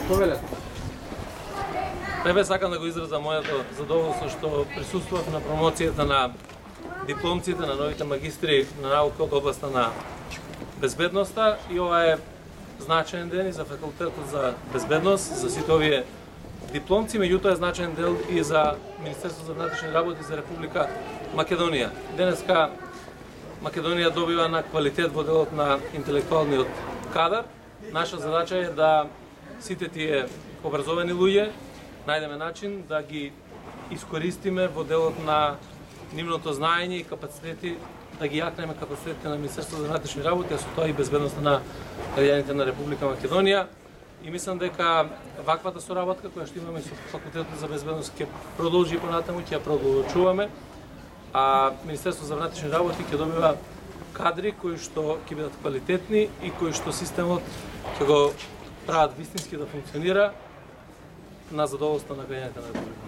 Повелете. Прве сакам да го изразам моето задоволство што присуствував на промоцијата на дипломците на новите магистри на наука од областа на безбедноста и ова е значаен ден и за факултетот за безбедност, за сите овие дипломци, меѓутоа е значаен дел и за Министерството за внатрешни работи за Република Македонија. Денеска Македонија добива на квалитет во делот на интелектуалниот кадар. Наша задача е да сите тие образовани луѓе најдеме начин да ги искористиме во делот на нивното знаење и капацитети, да ги јакнеме капацитетите на Министерството за внатрешни работи, а со тоа и безбедноста на граѓаните на Република Македонија. И мислам дека ваквата соработка која што имаме со Факултетот за безбедност ќе продолжи и понатаму, ќе ја продолжуваме, а Министерството за внатрешни работи ќе добива кадри кои што ќе бидат квалитетни и кои што системот ќе го прават вистински да функционира на задоволство на граѓаните на Република.